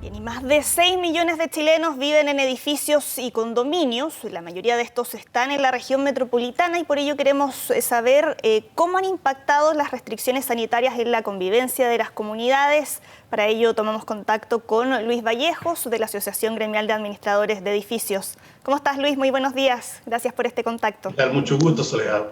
Bien, y más de 6 millones de chilenos viven en edificios y condominios. La mayoría de estos están en la región metropolitana y por ello queremos saber cómo han impactado las restricciones sanitarias en la convivencia de las comunidades. Para ello tomamos contacto con Luis Vallejos, de la Asociación Gremial de Administradores de Edificios. ¿Cómo estás, Luis? Muy buenos días. Gracias por este contacto. ¿Qué tal? Mucho gusto, Soledad.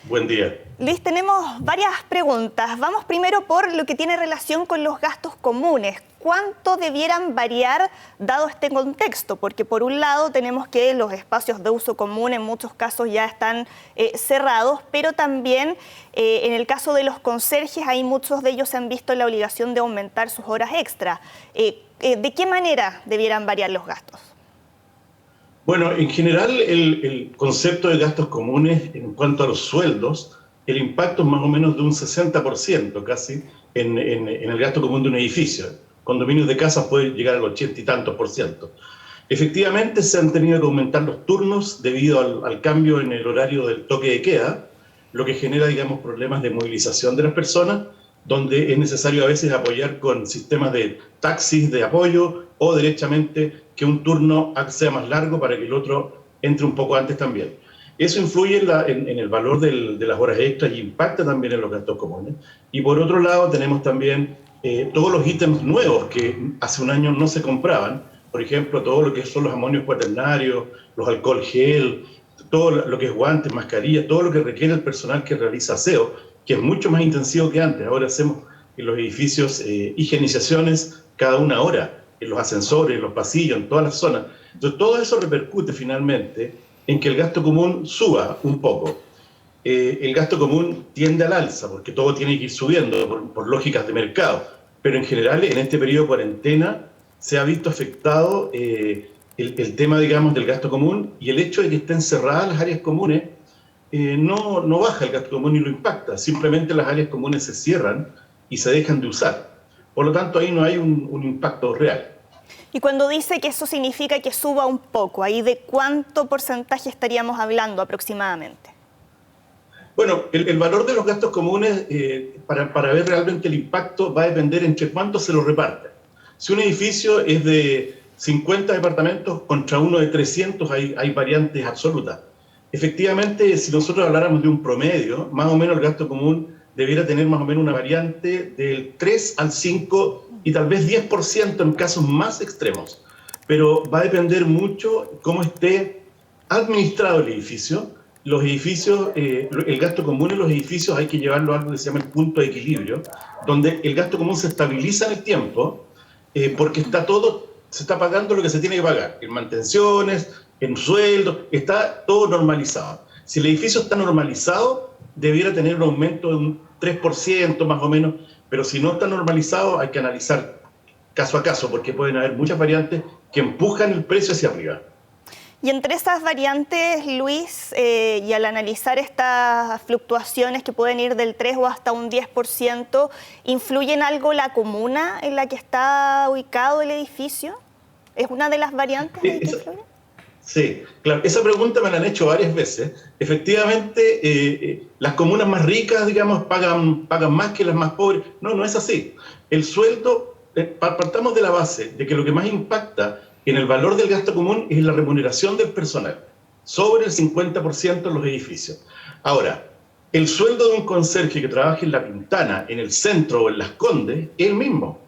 Buen día. Luis, tenemos varias preguntas. Vamos primero por lo que tiene relación con los gastos comunes. ¿Cuánto debieran variar dado este contexto? Porque por un lado tenemos que los espacios de uso común en muchos casos ya están cerrados, pero también en el caso de los conserjes, ahí muchos de ellos se han visto en la obligación de aumentar sus horas extra. ¿De qué manera debieran variar los gastos? Bueno, en general el concepto de gastos comunes en cuanto a los sueldos, el impacto es más o menos de un 60% casi en el gasto común de un edificio. Condominios de casas pueden llegar al 80 y tantos por ciento. Efectivamente se han tenido que aumentar los turnos debido al cambio en el horario del toque de queda, lo que genera, digamos, problemas de movilización de las personas, donde es necesario a veces apoyar con sistemas de taxis de apoyo o derechamente que un turno sea más largo para que el otro entre un poco antes también. Eso influye en el valor de las horas extras y impacta también en los gastos comunes. Y por otro lado tenemos también todos los ítems nuevos que hace un año no se compraban, por ejemplo, todo lo que son los amonios cuaternarios, los alcohol gel, todo lo que es guantes, mascarillas, todo lo que requiere el personal que realiza aseo, que es mucho más intensivo que antes. Ahora hacemos en los edificios higienizaciones cada una hora, en los ascensores, en los pasillos, en todas las zonas. Entonces todo eso repercute finalmente en que el gasto común suba un poco. El gasto común tiende al alza, porque todo tiene que ir subiendo por lógicas de mercado, pero en general en este periodo de cuarentena se ha visto afectado el tema, digamos, del gasto común, y el hecho de que estén cerradas las áreas comunes no baja el gasto común ni lo impacta, simplemente las áreas comunes se cierran y se dejan de usar. Por lo tanto, ahí no hay un impacto real. Y cuando dice que eso significa que suba un poco, ¿ahí de cuánto porcentaje estaríamos hablando aproximadamente? Bueno, el valor de los gastos comunes, para ver realmente el impacto, va a depender entre cuánto se lo reparten. Si un edificio es de 50 departamentos contra uno de 300, hay variantes absolutas. Efectivamente, si nosotros habláramos de un promedio, más o menos el gasto común debiera tener más o menos una variante del 3 al 5 y tal vez 10% en casos más extremos. Pero va a depender mucho cómo esté administrado el edificio. Los edificios, el gasto común en los edificios hay que llevarlo a algo que se llama el punto de equilibrio, donde el gasto común se estabiliza en el tiempo, porque se está pagando lo que se tiene que pagar, en mantenciones, en sueldos, está todo normalizado. Si el edificio está normalizado, debiera tener un aumento de un 3% más o menos, pero si no está normalizado hay que analizar caso a caso, porque pueden haber muchas variantes que empujan el precio hacia arriba. Y entre esas variantes, Luis, y al analizar estas fluctuaciones que pueden ir del 3 o hasta un 10%, ¿influye en algo la comuna en la que está ubicado el edificio? ¿Es una de las variantes en que influye? Sí, claro. Esa pregunta me la han hecho varias veces. Efectivamente, las comunas más ricas, digamos, pagan más que las más pobres. No es así. El sueldo, partamos de la base de que lo que más impacta en el valor del gasto común es la remuneración del personal, sobre el 50% en los edificios. Ahora, el sueldo de un conserje que trabaje en La Pintana, en el centro o en Las Condes, es el mismo.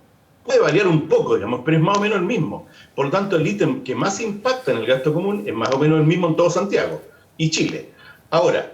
Puede variar un poco, digamos, pero es más o menos el mismo. Por lo tanto, el ítem que más impacta en el gasto común es más o menos el mismo en todo Santiago y Chile. Ahora,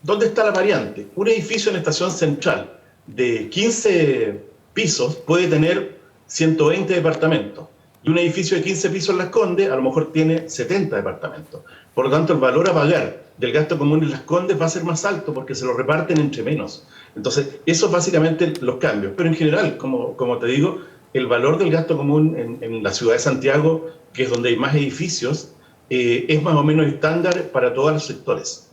¿dónde está la variante? Un edificio en la estación central de 15 pisos puede tener 120 departamentos. Y un edificio de 15 pisos en Las Condes a lo mejor tiene 70 departamentos. Por lo tanto, el valor a pagar del gasto común en Las Condes va a ser más alto porque se lo reparten entre menos. Entonces, eso es básicamente los cambios. Pero en general, como te digo, el valor del gasto común en la ciudad de Santiago, que es donde hay más edificios, es más o menos estándar para todos los sectores.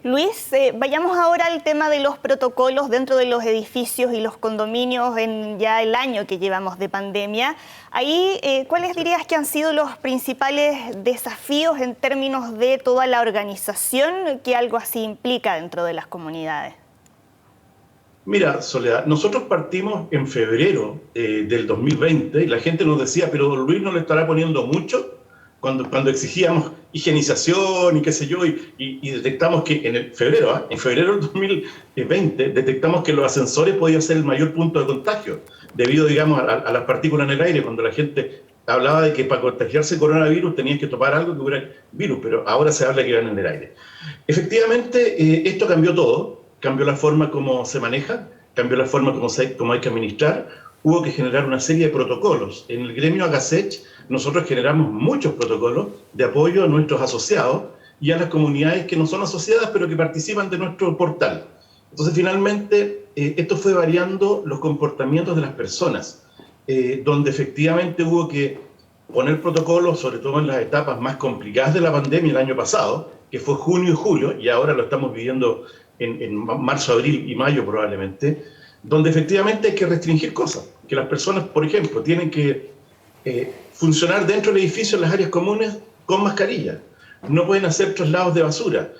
Luis, vayamos ahora al tema de los protocolos dentro de los edificios y los condominios en ya el año que llevamos de pandemia. Ahí, ¿cuáles dirías que han sido los principales desafíos en términos de toda la organización que algo así implica dentro de las comunidades? Mira, Soledad, nosotros partimos en febrero del 2020 y la gente nos decía, pero don Luis no le estará poniendo mucho cuando exigíamos higienización y qué sé yo, y detectamos que en febrero del 2020 detectamos que los ascensores podían ser el mayor punto de contagio, debido, digamos, a las partículas en el aire, cuando la gente hablaba de que para contagiarse coronavirus tenías que topar algo que hubiera virus, pero ahora se habla que iban en el aire. Efectivamente, esto cambió todo, cambió la forma como se maneja, cambió la forma como hay que administrar. Hubo que generar una serie de protocolos. En el gremio Agasech nosotros generamos muchos protocolos de apoyo a nuestros asociados y a las comunidades que no son asociadas pero que participan de nuestro portal. Entonces finalmente esto fue variando los comportamientos de las personas, donde efectivamente hubo que poner protocolos, sobre todo en las etapas más complicadas de la pandemia el año pasado, que fue junio y julio, y ahora lo estamos viviendo en marzo, abril y mayo probablemente, donde efectivamente hay que restringir cosas, que las personas, por ejemplo, tienen que funcionar dentro del edificio en las áreas comunes con mascarilla, no pueden hacer traslados de basura,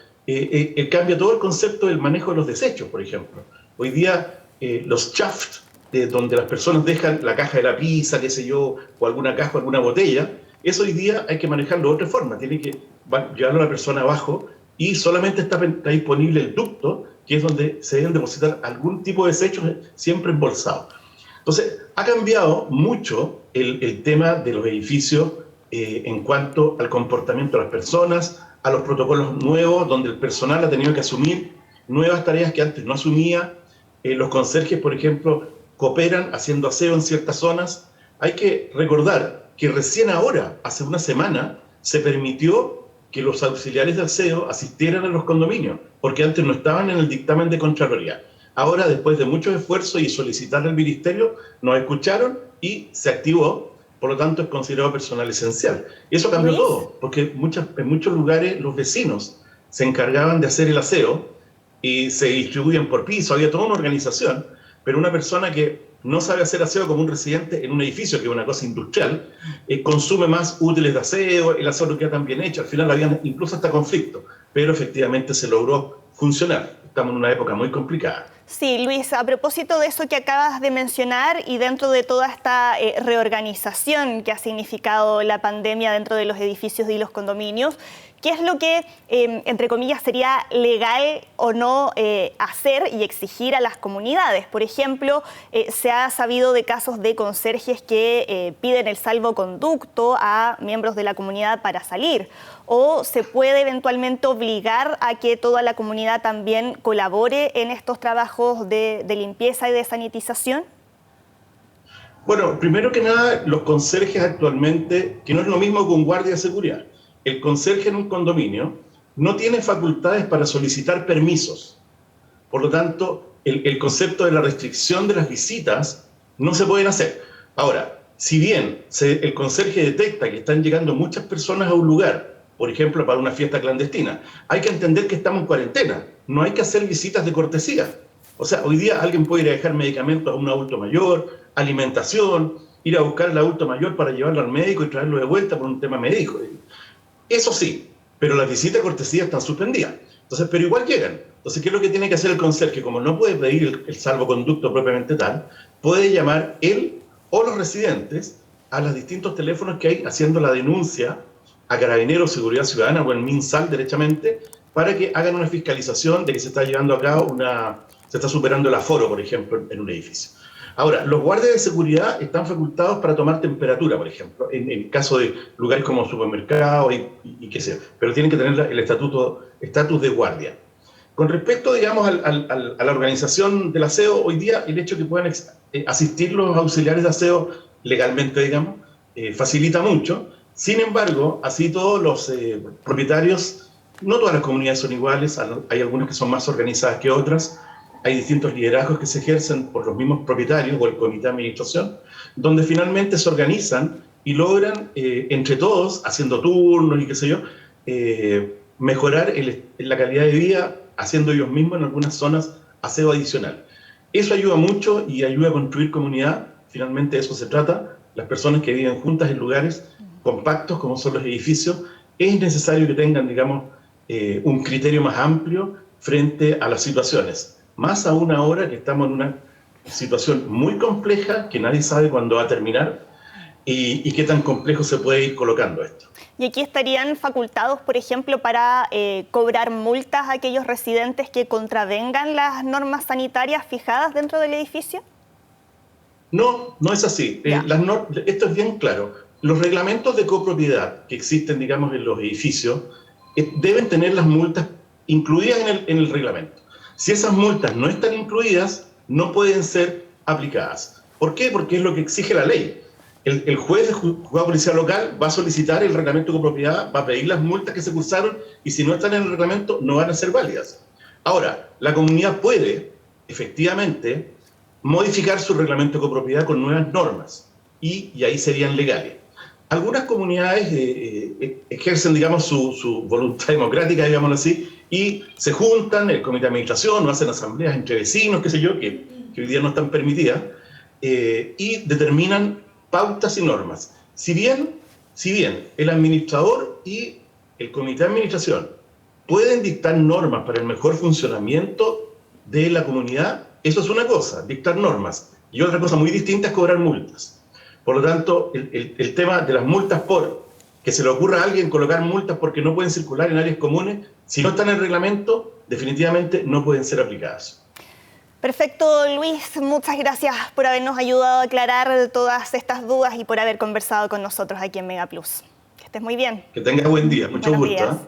cambia todo el concepto del manejo de los desechos, por ejemplo. Hoy día los shafts, donde las personas dejan la caja de la pizza, qué sé yo, o alguna caja o alguna botella, eso hoy día hay que manejarlo de otra forma, tiene que llevarlo a la persona abajo y solamente está disponible el ducto, que es donde se deben depositar algún tipo de desechos siempre embolsados. Entonces, ha cambiado mucho el tema de los edificios en cuanto al comportamiento de las personas, a los protocolos nuevos, donde el personal ha tenido que asumir nuevas tareas que antes no asumía. Los conserjes, por ejemplo, cooperan haciendo aseo en ciertas zonas. Hay que recordar que recién ahora, hace una semana, se permitió que los auxiliares de aseo asistieran a los condominios, porque antes no estaban en el dictamen de Contraloría. Ahora, después de muchos esfuerzos y solicitar al ministerio, nos escucharon y se activó, por lo tanto es considerado personal esencial. Y eso cambió todo, porque en muchos lugares los vecinos se encargaban de hacer el aseo y se distribuían por piso, había toda una organización, pero una persona que no sabe hacer aseo como un residente en un edificio, que es una cosa industrial, consume más útiles de aseo, el aseo no queda tan bien hecho, al final había incluso hasta conflicto, pero efectivamente se logró funcionar. Estamos en una época muy complicada. Sí, Luis, a propósito de eso que acabas de mencionar y dentro de toda esta reorganización que ha significado la pandemia dentro de los edificios y los condominios, ¿qué es lo que, entre comillas, sería legal o no hacer y exigir a las comunidades? Por ejemplo, se ha sabido de casos de conserjes que piden el salvoconducto a miembros de la comunidad para salir. ¿O se puede eventualmente obligar a que toda la comunidad también colabore en estos trabajos de limpieza y de sanitización? Bueno, primero que nada, los conserjes actualmente, que no es lo mismo que un guardia de seguridad, el conserje en un condominio no tiene facultades para solicitar permisos. Por lo tanto, el concepto de la restricción de las visitas no se pueden hacer. Ahora, si bien el conserje detecta que están llegando muchas personas a un lugar, por ejemplo, para una fiesta clandestina, hay que entender que estamos en cuarentena, no hay que hacer visitas de cortesía. O sea, hoy día alguien puede ir a dejar medicamentos a un adulto mayor, alimentación, ir a buscar al adulto mayor para llevarlo al médico y traerlo de vuelta por un tema médico. Eso sí, pero las visitas de cortesía están suspendidas. Entonces, pero igual llegan. Entonces, ¿qué es lo que tiene que hacer el conserje? Como no puede pedir el salvoconducto propiamente tal, puede llamar él o los residentes a los distintos teléfonos que hay haciendo la denuncia a Carabineros, Seguridad Ciudadana o el MinSal derechamente, para que hagan una fiscalización de que se está llevando a cabo se está superando el aforo, por ejemplo, en un edificio. Ahora, los guardias de seguridad están facultados para tomar temperatura, por ejemplo, en caso de lugares como supermercados y qué sé, pero tienen que tener el estatus de guardia. Con respecto, digamos, a la organización del aseo, hoy día el hecho de que puedan asistir los auxiliares de aseo legalmente, digamos, facilita mucho. Sin embargo, así todos los propietarios, no todas las comunidades son iguales, hay algunas que son más organizadas que otras, hay distintos liderazgos que se ejercen por los mismos propietarios o el comité de administración, donde finalmente se organizan y logran, entre todos, haciendo turnos y qué sé yo, mejorar la calidad de vida, haciendo ellos mismos en algunas zonas aseo adicional. Eso ayuda mucho y ayuda a construir comunidad, finalmente de eso se trata, las personas que viven juntas en lugares compactos como son los edificios, es necesario que tengan, digamos, un criterio más amplio frente a las situaciones. más aún ahora que estamos en una situación muy compleja, que nadie sabe cuándo va a terminar y qué tan complejo se puede ir colocando esto. ¿Y aquí estarían facultados, por ejemplo, para cobrar multas a aquellos residentes que contravengan las normas sanitarias fijadas dentro del edificio? No, no es así. Esto es bien claro. Los reglamentos de copropiedad que existen, digamos, en los edificios, deben tener las multas incluidas en el reglamento. Si esas multas no están incluidas, no pueden ser aplicadas. ¿Por qué? Porque es lo que exige la ley. El juez de juzgado policial local va a solicitar el reglamento de copropiedad, va a pedir las multas que se cursaron y si no están en el reglamento no van a ser válidas. Ahora, la comunidad puede, efectivamente, modificar su reglamento de copropiedad con nuevas normas y ahí serían legales. Algunas comunidades ejercen, digamos, su voluntad democrática, digámoslo así, y se juntan, el comité de administración, o hacen asambleas entre vecinos, qué sé yo, que hoy día no están permitidas, y determinan pautas y normas. Si bien el administrador y el comité de administración pueden dictar normas para el mejor funcionamiento de la comunidad, eso es una cosa, dictar normas, y otra cosa muy distinta es cobrar multas. Por lo tanto, el tema de las multas que se le ocurra a alguien colocar multas porque no pueden circular en áreas comunes, si no están en el reglamento, definitivamente no pueden ser aplicadas. Perfecto, Luis. Muchas gracias por habernos ayudado a aclarar todas estas dudas y por haber conversado con nosotros aquí en Mega Plus. Que estés muy bien. Que tengas buen día. Mucho gusto.